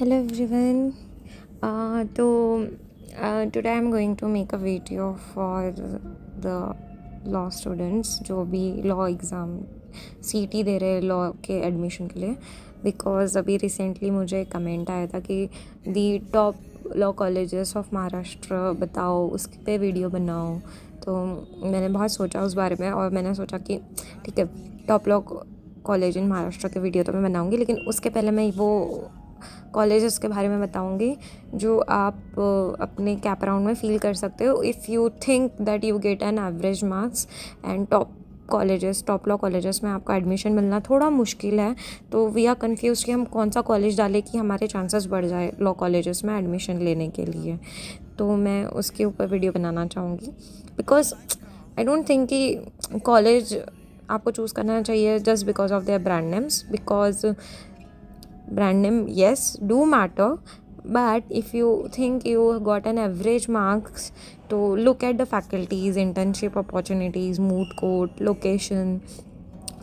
Hello everyone. Today I'm going to make a video for the law students जो भी law exam CET दे रहे law के admission के लिए, बिकॉज़ अभी रिसेंटली मुझे कमेंट आया था कि दी top law colleges of Maharashtra बताओ, उस पे वीडियो बनाओ। तो मैंने बहुत सोचा उस बारे में और मैंने सोचा कि ठीक है, top law college in Maharashtra के वीडियो तो मैं बनाऊँगी, लेकिन उसके पहले मैं वो कॉलेजेस के बारे में बताऊंगी जो आप अपने कैप राउंड में फ़ील कर सकते हो if you think that you get an average marks and top law colleges में आपका एडमिशन मिलना थोड़ा मुश्किल है। तो वी आर कन्फ्यूज कि हम कौन सा कॉलेज डालें कि हमारे चांसेस बढ़ जाए लॉ कॉलेजेस में एडमिशन लेने के लिए। तो मैं उसके ऊपर वीडियो बनाना चाहूँगी, बिकॉज आई डोंट थिंक कि कॉलेज आपको चूज़ करना चाहिए just because of their brand names, because brand name yes do matter, but if you think you got an average marks, to look at the faculties, internship opportunities, moot court, location,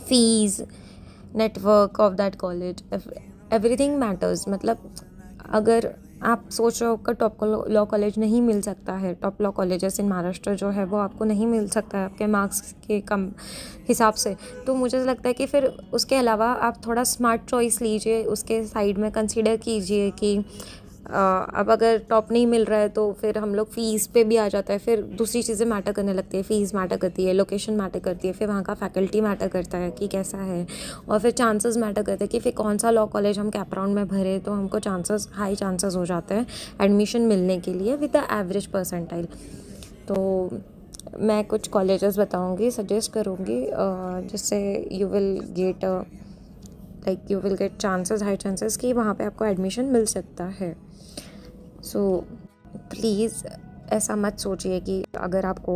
fees, network of that college, everything matters। मतलब अगर आप सोच रहे हो कि top law college नहीं मिल सकता है, top law colleges in Maharashtra जो है वो आपको नहीं मिल सकता है आपके मार्क्स के कम हिसाब से, तो मुझे लगता है कि फिर उसके अलावा आप थोड़ा स्मार्ट चॉइस लीजिए, उसके साइड में कंसीडर कीजिए कि अब अगर टॉप नहीं मिल रहा है तो फिर हम लोग फ़ीस पे भी आ जाता है, फिर दूसरी चीज़ें मैटर करने लगती है, फ़ीस मैटर करती है, लोकेशन मैटर करती है, फिर वहाँ का फैकल्टी मैटर करता है कि कैसा है, और फिर चांसेस मैटर करते हैं कि फिर कौन सा लॉ कॉलेज हम कैप राउंड में भरे तो हमको हाई चांसेस हो जाते हैं एडमिशन मिलने के लिए विद द एवरेज परसेंटाइल। तो मैं कुछ कॉलेजेस बताऊँगी, सजेस्ट करूँगी, जिससे you will get high chances कि वहाँ पे आपको एडमिशन मिल सकता है। सो प्लीज़ ऐसा मत सोचिए कि अगर आपको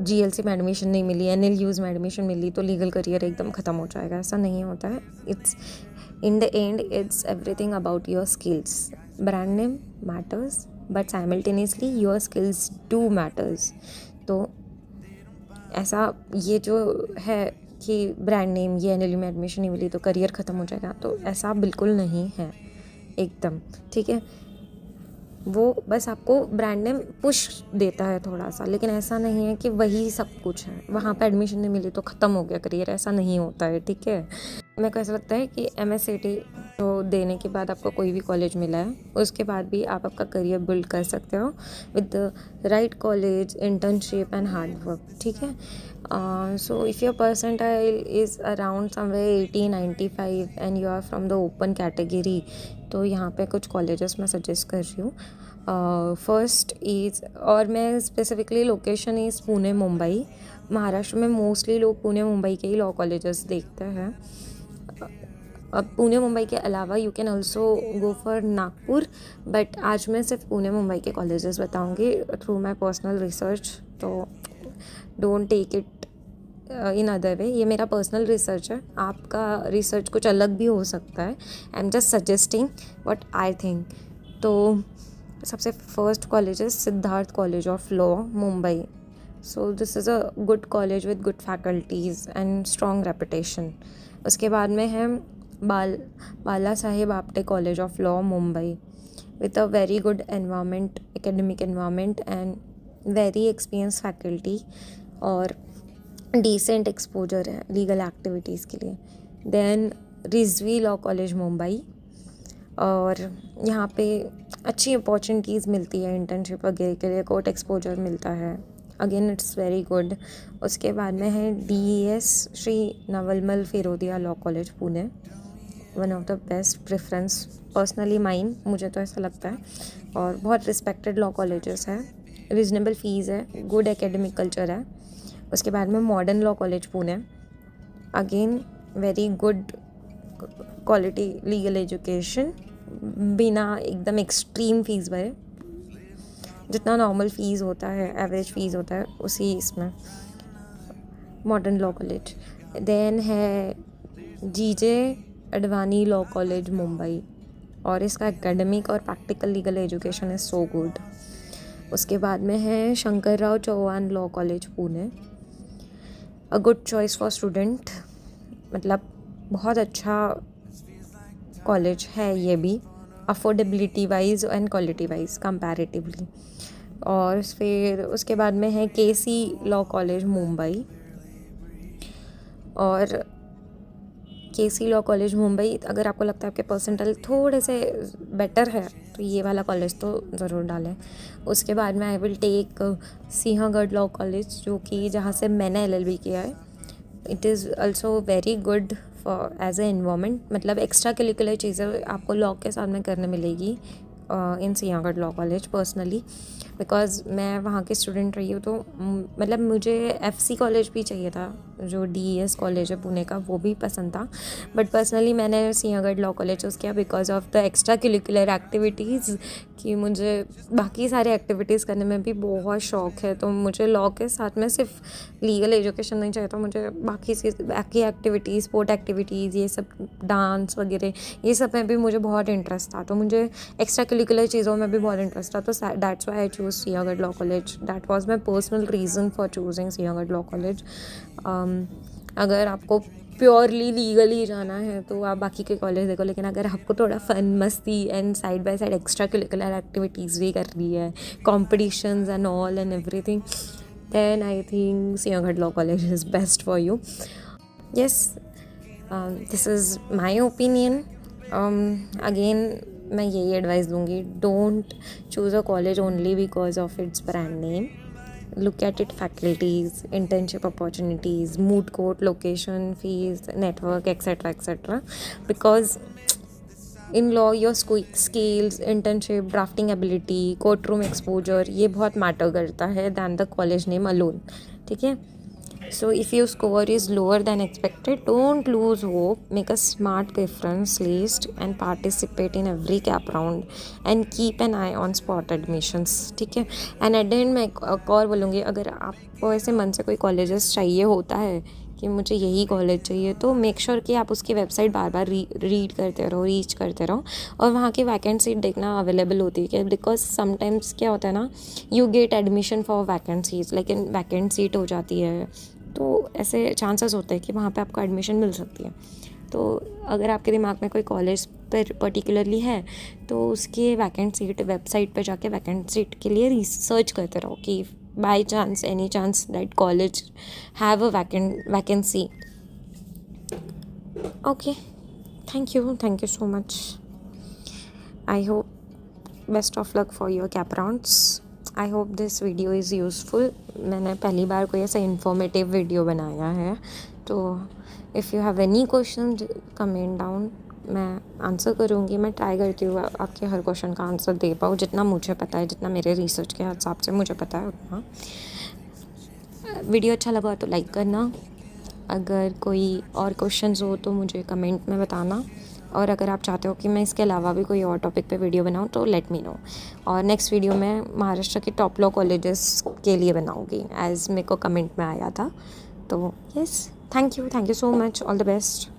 GLC में एडमिशन नहीं मिली, NLUs में एडमिशन मिली तो लीगल करियर एकदम ख़त्म हो जाएगा। ऐसा नहीं होता है। It's in the end it's everything about your skills. Brand name matters but simultaneously your skills do matters. तो ऐसा ये जो है कि ब्रांड नेम, ये NLU में एडमिशन नहीं मिली तो करियर ख़त्म हो जाएगा, तो ऐसा बिल्कुल नहीं है एकदम, ठीक है। वो बस आपको ब्रांड नेम पुश देता है थोड़ा सा, लेकिन ऐसा नहीं है कि वही सब कुछ है। वहाँ पे एडमिशन नहीं मिली तो ख़त्म हो गया करियर, ऐसा नहीं होता है, ठीक है। मेरे को ऐसा लगता है कि MSCT तो देने के बाद आपको कोई भी कॉलेज मिला है, उसके बाद भी आप आपका करियर बिल्ड कर सकते हो with the right college, internship and hard work, ठीक है। So if your percentile is around somewhere 80-95 and you are from the open category, तो यहाँ पे कुछ कॉलेजेस मैं सजेस्ट कर रही हूँ। फर्स्ट इज़, और मैं specifically location is Pune Mumbai. Maharashtra में मोस्टली लोग पुणे मुंबई के ही लॉ कॉलेजेस देखते हैं। अब पुणे मुंबई के अलावा you can also go for Nagpur, but आज मैं सिर्फ पुणे मुंबई के कॉलेजेस बताऊँगी थ्रू माई पर्सनल रिसर्च, तो don't take it in other way. ये मेरा पर्सनल रिसर्च है, आपका रिसर्च कुछ अलग भी हो सकता है। I am just suggesting what I think. तो सबसे फर्स्ट कॉलेज है Siddharth college of law Mumbai. So this is a good college with good faculties and strong reputation. उसके बाद में है Bala Saheb Apte college of law Mumbai with a very good environment, academic environment and very experience faculty और decent exposure है legal activities के लिए। Then Rizvi law college Mumbai, और यहाँ पे अच्छी अपॉर्चुनिटीज़ मिलती है इंटर्नशिप वगैरह के लिए, कोर्ट एक्सपोजर मिलता है, अगेन इट्स वेरी गुड। उसके बाद में है DES Shri Navalmal Firodia law college Pune, one of the best preference personally mine, मुझे तो ऐसा लगता है, और बहुत रिस्पेक्टेड लॉ कॉलेजेस है, रिजनेबल फ़ीस है, गुड एकेडमिक कल्चर है। उसके बाद में modern law college Pune, again very good quality legal education, बिना एकदम एक्सट्रीम फ़ीस भरे, जितना नॉर्मल फ़ीस होता है, एवरेज फ़ीस होता है, उसी इसमें मॉडर्न लॉ कॉलेज। देन है GJ Advani law college Mumbai, और इसका एकेडमिक और practical legal education is so good. उसके बाद में है Shankar Rao Chavan law college Pune, a good choice for student, मतलब बहुत अच्छा कॉलेज है ये भी। Affordability wise and quality wise comparatively. और फिर उसके बाद में है केसी लॉ कॉलेज मुंबई। और केसी लॉ कॉलेज मुंबई, अगर आपको लगता है आपके परसेंटाइल थोड़े से बेटर है तो ये वाला कॉलेज तो ज़रूर डालें। उसके बाद में I will take Sinhgad law college, जो कि जहाँ से मैंने LLB किया है। It is also very good for as a environment, मतलब एक्स्ट्रा करिकुलर चीज़ें आपको लॉ के साथ में करने मिलेगी in Sinhgad law college personally, because मैं वहाँ की स्टूडेंट रही हूँ। तो मतलब मुझे FC कॉलेज भी चाहिए था, जो DES कॉलेज है पुणे का, वो भी पसंद था, बट पर्सनली मैंने सिंहगढ़ लॉ कॉलेज चूज़ किया because of the extra curricular activities, कि मुझे बाकी सारे एक्टिविटीज़ करने में भी बहुत शौक़ है। तो मुझे लॉ के साथ में सिर्फ लीगल एजुकेशन नहीं चाहिए था, मुझे बाकी एक्टिविटीज़, स्पोर्ट एक्टिविटीज़, ये सब डांस वगैरह, ये सब में भी मुझे बहुत इंटरेस्ट था। तो मुझे एक्स्ट्रा करिकुलर चीज़ों में भी बहुत इंटरेस्ट था। तो that's why I choose Sinhagad law college. That was my personal reason for choosing Sinhagad law college. अगर आपको प्योरली लीगली जाना है तो आप बाकी के कॉलेज देखो, लेकिन अगर आपको थोड़ा फन, मस्ती and side by side extra curricular activities भी करनी है, competitions and all and everything, then I think Sinhagad Law College is best for you. Yes, this is my opinion. Again, मैं यही एडवाइस दूँगी, don't choose a college only because of its brand name. Look at it faculties, internship opportunities, moot court, location, fees, network, etc. Because in law your skills, internship, drafting ability, courtroom exposure, ये बहुत matter करता है than the college name alone. ठीक है? So if your score is lower than expected, don't lose hope. Make a smart preference list and participate in every cap round and keep an eye on spot admissions. ठीक है? And at the end मैं एक और बोलूँगी, अगर आपको ऐसे मन से कोई कॉलेजेस चाहिए होता है कि मुझे यही कॉलेज चाहिए, तो मेक श्योर कि आप उसकी वेबसाइट बार बार रीड करते रहो, रीच करते रहो, और वहाँ की वैकेंट सीट देखना अवेलेबल होती है क्या, बिकॉज समटाइम्स क्या होता है ना, you get admission for vacancies, लेकिन वैकेंट सीट हो जाती है, तो ऐसे चांसेस होते हैं कि वहाँ पे आपको एडमिशन मिल सकती है। तो अगर आपके दिमाग में कोई कॉलेज पर पर्टिकुलरली है तो उसके वैकेंट सीट वेबसाइट पे जाके वैकेंट सीट के लिए रिसर्च करते रहो कि by chance, any chance that college have a vacancy. Okay, thank you so much. I hope best of luck for your cap rounds. I hope this video is useful. मैंने पहली बार कोई ऐसा informative video बनाया है, तो if you have any question comment down, मैं answer करूँगी. मैं ट्राई करती हूँ आपके हर क्वेश्चन का आंसर दे पाऊँ, जितना मुझे पता है, जितना मेरे रिसर्च के हिसाब से मुझे पता है उतना. वीडियो अच्छा लगा तो लाइक करना. अगर कोई और क्वेश्चंस हो तो मुझे कमेंट में बताना, और अगर आप चाहते हो कि मैं इसके अलावा भी कोई और टॉपिक पे वीडियो बनाऊँ तो लेट मी नो. और नेक्स्ट वीडियो में महाराष्ट्र के टॉप लॉ कॉलेजेस के लिए बनाऊँगी, एज मेरे को कमेंट में आया था. तो yes, thank you so much. All the best.